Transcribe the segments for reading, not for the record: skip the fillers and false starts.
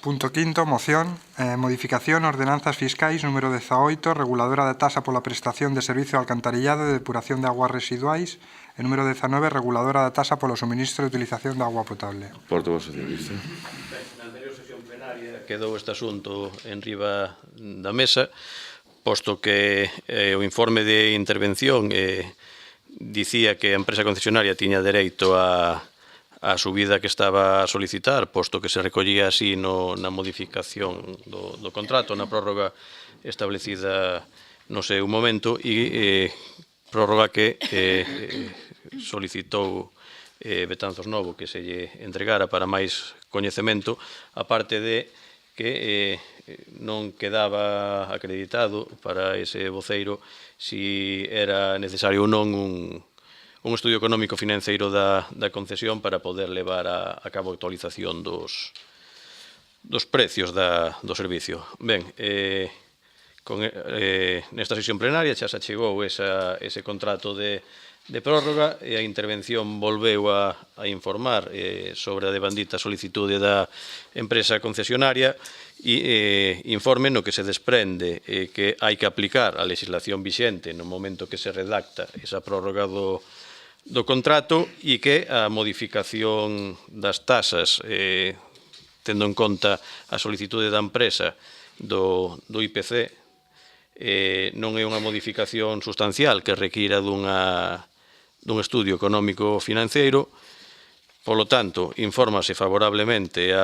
Punto quinto, moción, modificación ordenanzas fiscais número 18, reguladora da tasa pola prestación de servicio de alcantarillado e depuración de aguas residuais, e número 19, reguladora da tasa polo suministro e utilización de agua potable. Portavoz socialista. Na anterior sesión plenaria quedou este asunto en riba da mesa, posto que o informe de intervención dicía que a empresa concesionaria tiña dereito a subida que estaba a solicitar, posto que se recollía así na modificación do contrato, na prórroga establecida no seu momento, e prórroga que solicitou Betanzos Novo que se lle entregara para máis coñecemento, aparte de que non quedaba acreditado para ese voceiro si era necesario ou non un estudio económico financeiro da concesión para poder levar a cabo a actualización dos precios do servicio. Ben, nesta sesión plenaria xa se achegou ese contrato de prórroga e a intervención volveu a informar sobre a devandita solicitude da empresa concesionaria e informe no que se desprende que hai que aplicar a legislación vixente no momento que se redacta esa prórroga do contrato e que a modificación das tasas, tendo en conta a solicitude da empresa do IPC, non é unha modificación sustancial que requira dun estudio económico financeiro. Polo tanto, infórmase favorablemente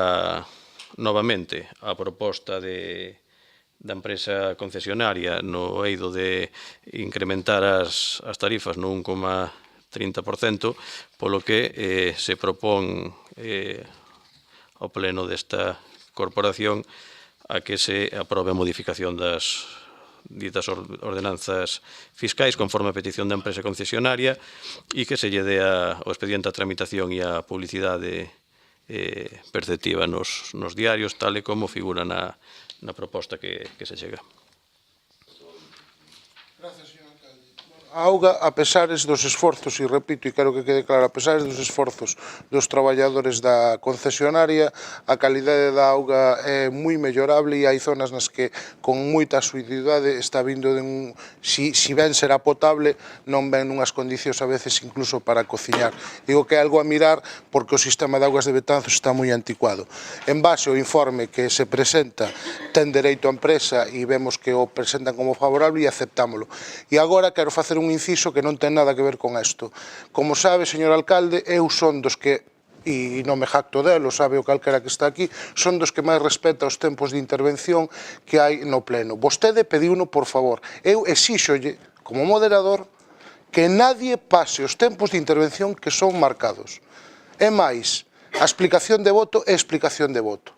novamente a proposta da empresa concesionaria no eido de incrementar as tarifas no 1,30%, polo que se propón ao pleno desta corporación a que se aprobe a modificación das ditas ordenanzas fiscais conforme a petición da empresa concesionaria e que se lle dé o expediente a tramitación e a publicidade perceptiva nos diarios, tal e como figura na proposta que se chega. A auga, a pesares dos esforzos, e repito, e quero que quede claro, a pesares dos esforzos dos traballadores da concesionaria, a calidade da auga é moi mellorable e hai zonas nas que con moita asiduidade está vindo si ben será potable, non ven nunhas condicións a veces incluso para cociñar. Digo que é algo a mirar porque o sistema de augas de Betanzos está moi anticuado. En base ao informe que se presenta, ten dereito a empresa e vemos que o presentan como favorable e aceptámolo. E agora quero facer un inciso que non ten nada que ver con isto. Como sabe, señor alcalde, eu son dos que, e non me jacto delo, sabe o calquera que está aquí, son dos que máis respeta os tempos de intervención que hai no pleno. Vostede pediuno, por favor. Eu exíxolle, como moderador, que nadie pase os tempos de intervención que son marcados. É máis, a explicación de voto é explicación de voto.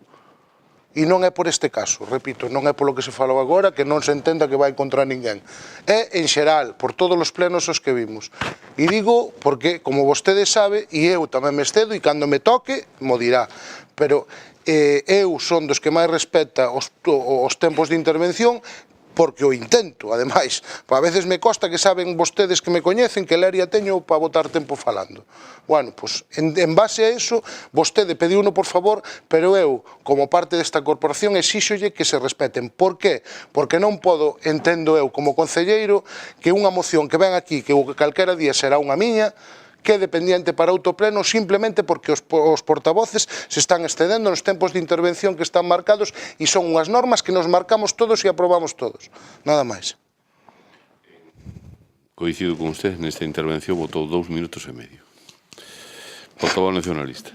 E non é por este caso, repito, non é polo que se falou agora, que non se entenda que vai contra ninguén. É, en xeral, por todos os plenos os que vimos. E digo porque, como vostede sabe, e eu tamén me excedo, e cando me toque, mo dirá. Pero eu son dos que máis respeta os tempos de intervención, porque o intento, ademais. A veces me costa que saben vostedes que me coñecen que leria teño para botar tempo falando. Bueno, pois, en base a eso, vostede pediuno por favor, pero eu, como parte desta corporación, exíxolle que se respeten. Por qué? Porque non podo, entendo eu, como concelleiro, que unha moción que ven aquí, que calquera día será unha miña, quede pendiente para outro pleno simplemente porque os portavoces se están excedendo nos tempos de intervención que están marcados e son unhas normas que nos marcamos todos e aprobamos todos. Nada máis. Coincido con usted, nesta intervención votou 2 minutos e medio. Portavoz nacionalista.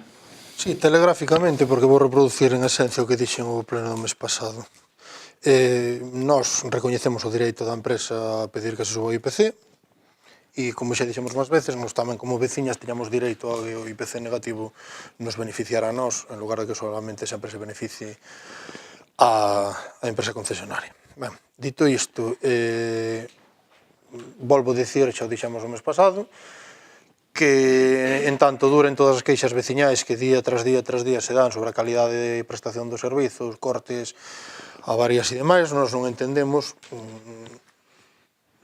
Sí, telegráficamente, porque vou reproducir en esencia o que dixen o pleno do mes pasado. Nós recoñecemos o direito da empresa a pedir que se suba o IPC, e como xa dixemos máis veces, nós tamén como veciñas tiñamos direito ao IPC negativo nos beneficiar a nós, en lugar de que solamente sempre se beneficie a empresa concesionaria. Ben, dito isto, volvo a dicir, xa o dixemos o mes pasado, que en tanto duren todas as queixas veciñais que día tras día se dan sobre a calidade de prestación dos servizos, cortes, avarías e demais, nós non entendemos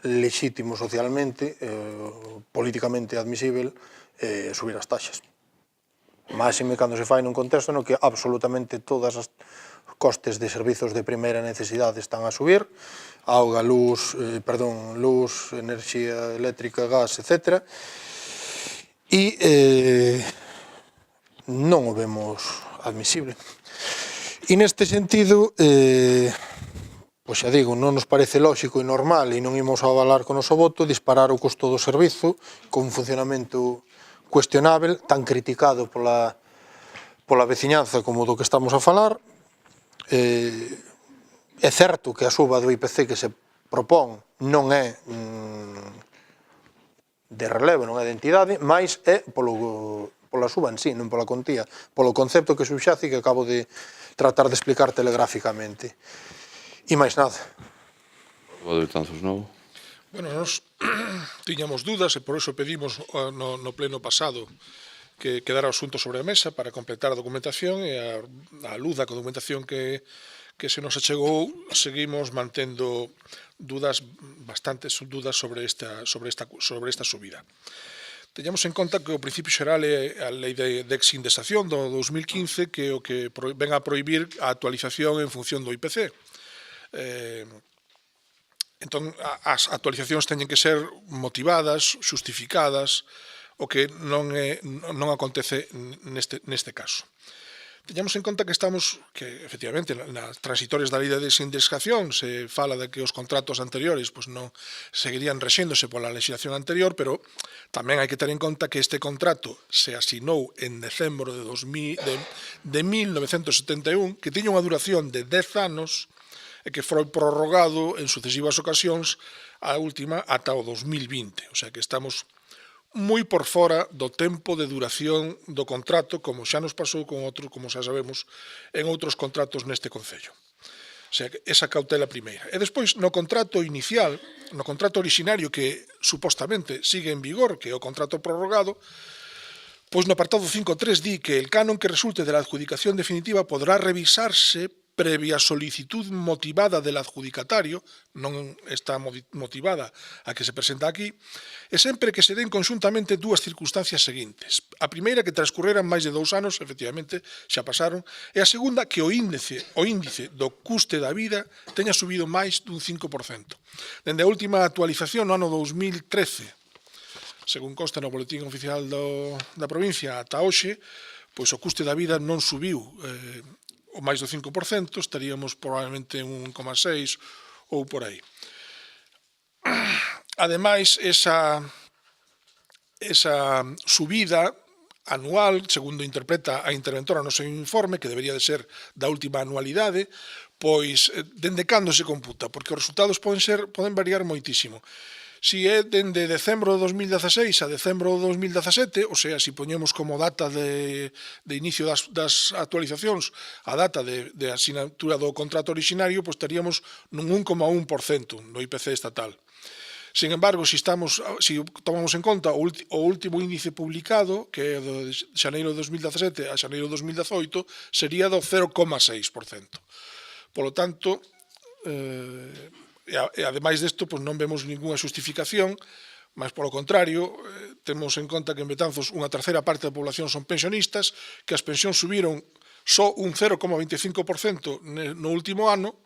lexítimo socialmente, políticamente admisible, subir as taxas. Máxime cando se fai nun contexto no que absolutamente todas costes de servizos de primeira necesidade están a subir, auga, luz, enerxía eléctrica, gas, etc. E non o vemos admisible. E neste sentido, pois xa digo, non nos parece lóxico e normal e non imos a avalar con o noso voto disparar o custo do servizo con un funcionamento cuestionável, tan criticado pola veciñanza como do que estamos a falar. É certo que a suba do IPC que se propón non é de relevo, non é de entidade, mas é pola suba en sí, non pola contía, polo concepto que subxace que acabo de tratar de explicar telegráficamente. E máis nada. O de Betanzos novo. Bueno, nos tiñamos dudas e por iso pedimos no pleno pasado que quedara o asunto sobre a mesa para completar a documentación e a luz da documentación que se nos achegou seguimos mantendo bastantes dudas sobre esta subida. Teñamos en conta que o principio xeral é a lei de exindexación do 2015 que é o que ven a prohibir a actualización en función do IPC. Entón, as actualizacións teñen que ser motivadas, xustificadas, o que non acontece neste caso. Teñamos en conta que efectivamente, nas transitorias da lei de desindexación se fala de que os contratos anteriores non seguirían rexéndose pola legislación anterior, pero tamén hai que ter en conta que este contrato se asinou en decembro de 1971, que tiña unha duración de 10 anos, e que foi prorrogado en sucesivas ocasións, a última ata o 2020. O sea que estamos moi por fora do tempo de duración do contrato, como xa nos pasou con outros, como xa sabemos, en outros contratos neste Concello. O sea que esa cautela primeira. E despois, no contrato inicial, no contrato originario que supostamente sigue en vigor, que é o contrato prorrogado, pois no apartado 5.3 di que el canon que resulte de la adjudicación definitiva podrá revisarse previa solicitud motivada del adjudicatario, non está motivada a que se presenta aquí, e sempre que se den conxuntamente dúas circunstancias seguintes. A primeira, que transcurreran máis de 2 anos, efectivamente, xa pasaron, e a segunda, que o índice do custe da vida teña subido máis dun 5%. Dende a última actualización no ano 2013, según consta no boletín oficial da provincia ata hoxe, pois o custe da vida non subiu o máis do 5%, estaríamos probablemente en 1,6 ou por aí. Ademais, esa subida anual, segundo interpreta a interventora no seu informe, que debería de ser da última anualidade, pois dende cando se computa, porque os resultados poden variar moitísimo. Si é dende decembro de 2016 a decembro de 2017, ou sea, si poñemos como data de inicio das actualizacións a data de asinatura do contrato originario, pois estaríamos nun 1,1% no IPC estatal. Sin embargo, si tomamos en conta o último índice publicado, que é de xaneiro de 2017 a xaneiro de 2018, sería do 0,6%. Polo tanto, e ademais desto, non vemos ninguna xustificación, mas polo contrario, temos en conta que en Betanzos unha terceira parte da población son pensionistas, que as pensións subiron só un 0,25% no último ano,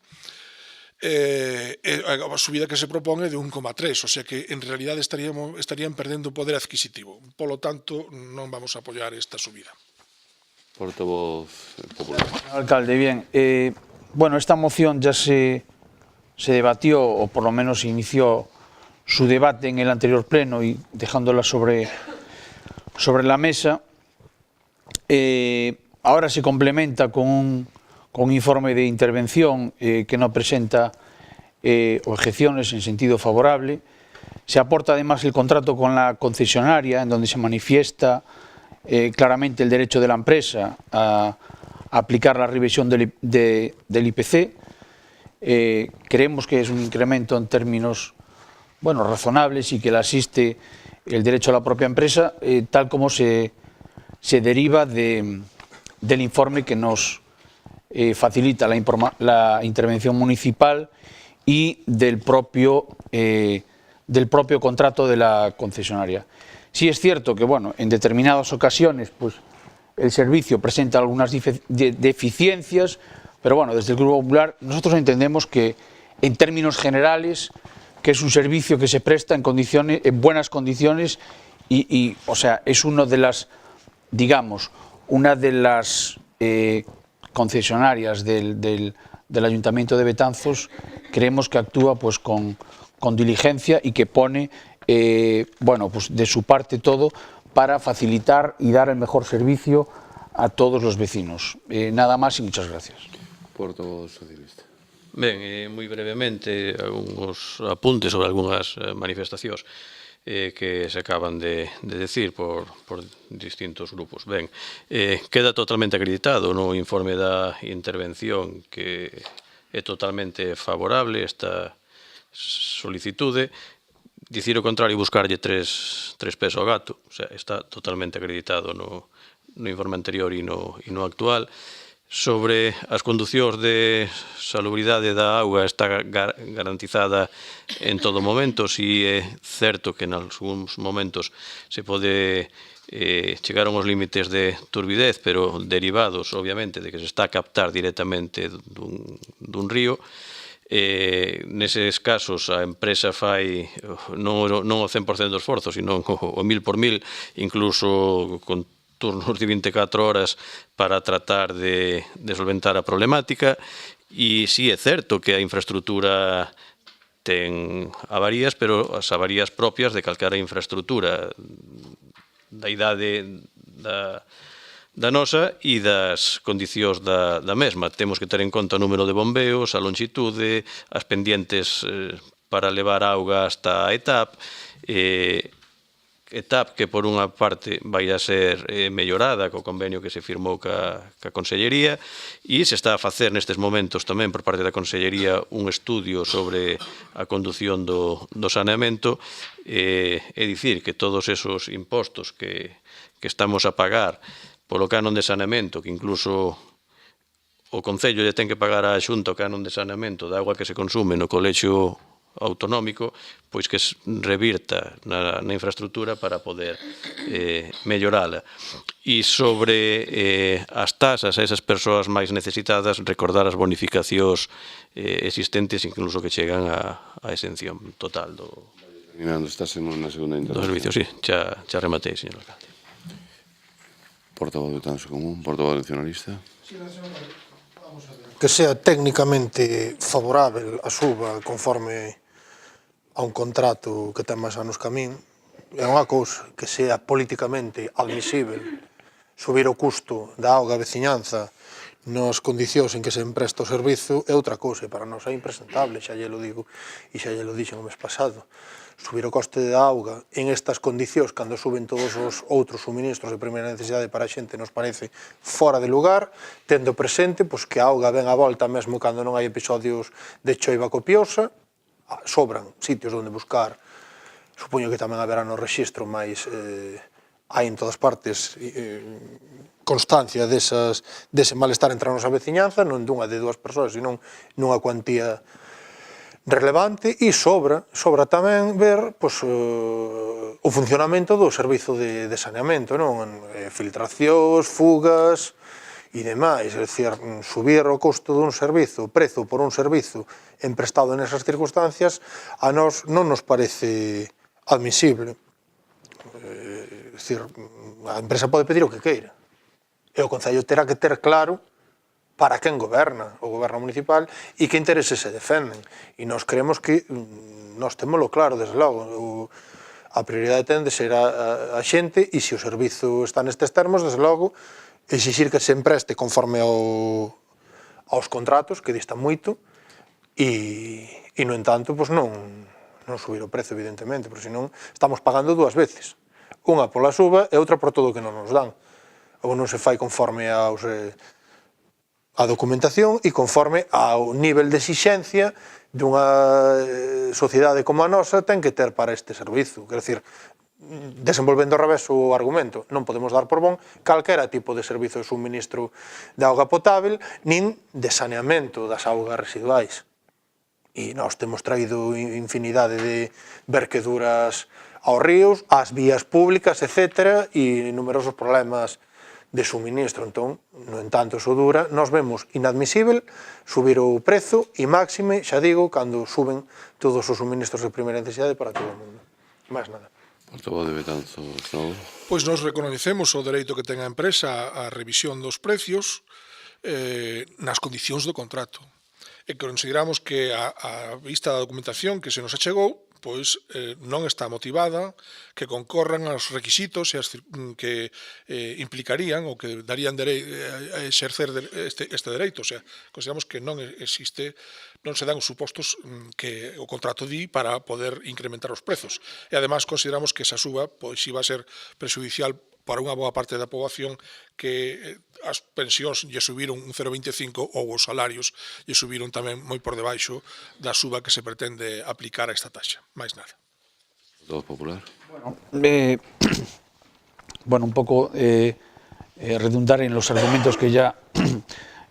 a subida que se propón é de 1,3%, o sea que en realidade estarían perdendo poder adquisitivo. Polo tanto, non vamos a apoiar esta subida. Portavoz popular. Alcalde, bien. Bueno, esta moción ya se debatió, o por lo menos inició su debate en el anterior pleno y dejándola sobre la mesa. Ahora se complementa con un informe de intervención que no presenta objeciones en sentido favorable. Se aporta además el contrato con la concesionaria, en donde se manifiesta claramente el derecho de la empresa a aplicar la revisión del IPC. Creemos que es un incremento en términos razonables y que le asiste el derecho a la propia empresa, tal como se deriva del informe que nos facilita la intervención municipal y del propio contrato de la concesionaria. Sí es cierto que en determinadas ocasiones el servicio presenta algunas deficiencias, Pero bueno, desde el Grupo Popular nosotros entendemos que en términos generales que es un servicio que se presta en buenas condiciones y o sea, es una de las, digamos, una de las concesionarias del Ayuntamiento de Betanzos, creemos que actúa pues con diligencia y que pone bueno, pues de su parte todo para facilitar y dar el mejor servicio a todos los vecinos. Nada más y muchas gracias. Portavoz socialista. Ben, moi brevemente, algúns apuntes sobre algunhas manifestacións que se acaban de decir por distintos grupos. Ben, queda totalmente acreditado no informe da intervención que é totalmente favorable esta solicitude. Dicir o contrario e buscarlle tres pés ao gato, o sea, está totalmente acreditado no informe anterior e no actual. Sobre as conducións de salubridade da auga está garantizada en todo momento. Si é certo que en algúns momentos se pode chegar a uns límites de turbidez, pero derivados, obviamente, de que se está a captar directamente dun río. Neses casos a empresa fai non o 100% do esforzo, sino o 1000 por 1000, incluso con turnos de 24 horas para tratar de solventar a problemática. E si é certo que a infraestructura ten avarías, pero as avarías propias de calquera infraestructura da idade da nosa e das condicións da mesma. Temos que ter en conta o número de bombeos, a longitude, as pendientes para levar auga hasta a ETAP, ETAP que por unha parte vai a ser mellorada co convenio que se firmou ca Consellería, e se está a facer nestes momentos tamén por parte da Consellería un estudio sobre a condución do saneamento. É dicir que todos esos impostos que estamos a pagar polo canon de saneamento, que incluso o Concello lle ten que pagar á Xunta o canon de saneamento da agua que se consume no colexio autonómico, pois que revirta na infraestructura para poder mellorala. E sobre as tasas a esas persoas máis necesitadas, recordar as bonificacións existentes, incluso que chegan a exención total do Estás en unha segunda servicio. Sí, xa rematei, señor alcalde. Portavoz de Betanzos Común, portavoz nacionalista. Que sea técnicamente favorável a suba conforme a un contrato que ten máis anos que a min, é unha cousa. Que sea políticamente admisible subir o custo da auga a veciñanza nas condicións en que se empresta o servizo é outra cousa, para nós é impresentable, xa lle lo digo e xa lle lo dixen o mes pasado. Subir o coste da auga en estas condicións cando suben todos os outros suministros de primeira necesidade para a xente nos parece fora de lugar, tendo presente que a auga ven a volta mesmo cando non hai episodios de choiva copiosa, sobran sitios onde buscar, supoño que tamén haberá no rexistro, mas hai en todas partes constancia dese malestar entre a nosa veciñanza, non dunha de dúas persoas, senón nunha cuantía relevante, e sobra tamén ver o funcionamento do servizo de saneamento, filtracións, fugas e demais. É dicir, subir o costo dun servizo, o prezo por un servizo emprestado nesas circunstancias, a nós non nos parece admisible. É dicir, a empresa pode pedir o que queira, e o Concello terá que ter claro para quen goberna, o goberno municipal, e que intereses se defenden. E nós creemos que, nós témolo claro, desde logo, a prioridade ten de ser a xente, e se o servizo está nestes termos, desde logo, exixir que se empreste conforme aos contratos, que distan moito, e, no entanto, non subir o prezo, evidentemente, porque senón estamos pagando dúas veces. Unha pola suba e outra por todo o que non nos dan. Ou non se fai conforme a documentación e conforme ao nivel de exixencia dunha sociedade como a nosa ten que ter para este servizo. Quer dizer, desenvolvendo ao revés o argumento, non podemos dar por bon calquera tipo de servizo de suministro de auga potável nin de saneamento das augas residuais. E nós temos traído infinidade de verqueduras aos ríos, ás vías públicas, etc., e numerosos problemas de suministro. Entón, no entanto, eso dura, nós vemos inadmisible subir o prezo e máxime, xa digo, cando suben todos os suministros de primeira necesidade para todo o mundo. Máis nada. Portavoz de Betanzos Novo. Pois nos reconhecemos o dereito que ten a empresa á revisión dos precios nas condicións do contrato. E consideramos que a vista da documentación que se nos achegou pois non está motivada, que concorran aos requisitos que implicarían ou que darían a exercer este dereito. O sea, consideramos que non se dan os supostos que o contrato di para poder incrementar os prezos. E ademais consideramos que esa suba pois iba a ser prexudicial para unha boa parte da poboación que as pensións lle subiron un 0,25 ou os salarios lle subiron tamén moi por debaixo da suba que se pretende aplicar a esta taxa. Mais nada. Portavoz Popular. Bueno, un poco redundar en los argumentos que ya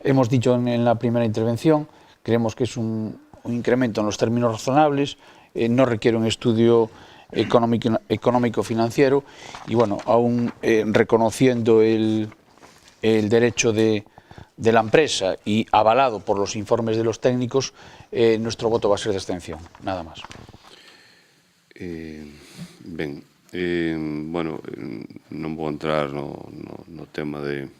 hemos dicho en la primera intervención. Creemos que es un incremento en los términos razonables, no requiere un estudio económico-financiero y bueno, aún reconociendo el derecho de la empresa y avalado por los informes de los técnicos, nuestro voto va a ser de abstención, nada más. Ben, bueno, non vou entrar no tema de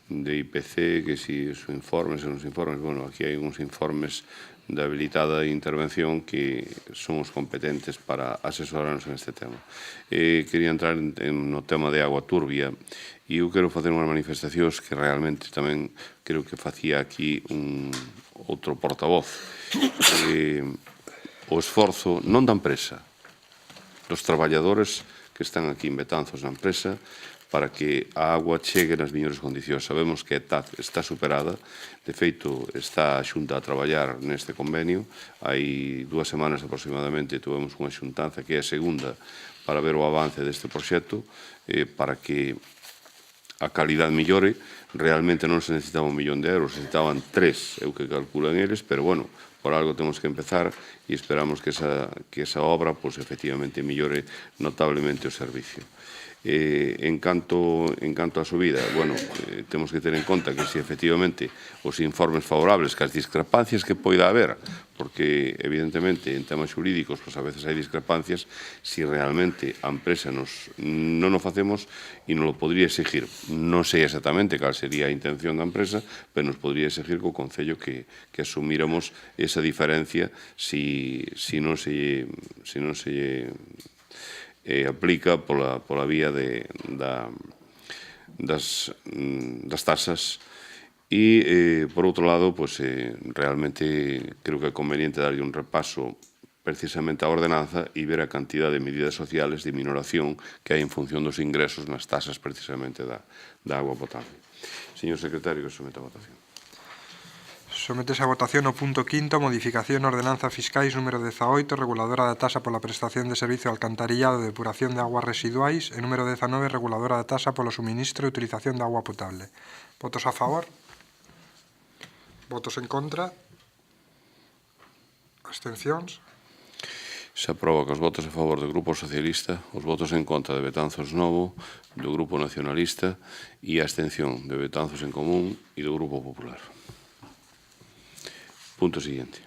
IPC, que si os informes ou os informes, bueno, aquí hai uns informes da habilitada intervención que son os competentes para asesorarnos en este tema. Quería entrar no tema de agua turbia e eu quero facer unhas manifestacións que realmente tamén creo que facía aquí outro portavoz. O esforzo non da empresa, dos traballadores que están aquí en Betanzos na empresa, para que a agua chegue nas mellores condicións. Sabemos que a TAF está superada, de feito está a Xunta a traballar neste convenio. Hai 2 semanas aproximadamente tuvemos unha xuntanza que é a segunda para ver o avance deste proxecto, para que a calidad mellore. Realmente non se necesitaba 1 millón de euros, necesitaban 3, eu que calculan eles, pero bueno, por algo temos que empezar e esperamos que esa obra, pues, efectivamente, mellore notablemente o servicio. En canto a subida, bueno, temos que ter en conta que si efectivamente os informes favorables, que as discrepancias que poida haber, porque evidentemente en temas xurídicos pues a veces hai discrepancias, si realmente a empresa non o facemos e non lo podría exigir. Non sei exactamente cal sería a intención da empresa, pero nos podría exigir co Concello que asumíramos esa diferencia si non se aplica pola vía das tasas. E, por outro lado, realmente creo que é conveniente darlle un repaso precisamente á ordenanza e ver a cantidad de medidas sociales de minoración que hai en función dos ingresos nas tasas precisamente da agua potable. Señor secretario, que someta a votación. Sometese a votación o punto 5º, modificación ordenanza fiscais número 18, reguladora da tasa pola prestación de servicio de alcantarillado e depuración de aguas residuais, e número 19, reguladora da tasa polo suministro e utilización de agua potable. Votos a favor? Votos en contra? Abstencións? Se aproba que os votos a favor do Grupo Socialista, os votos en contra de Betanzos Novo, do Grupo Nacionalista e a abstención de Betanzos en Común e do Grupo Popular. Punto siguiente.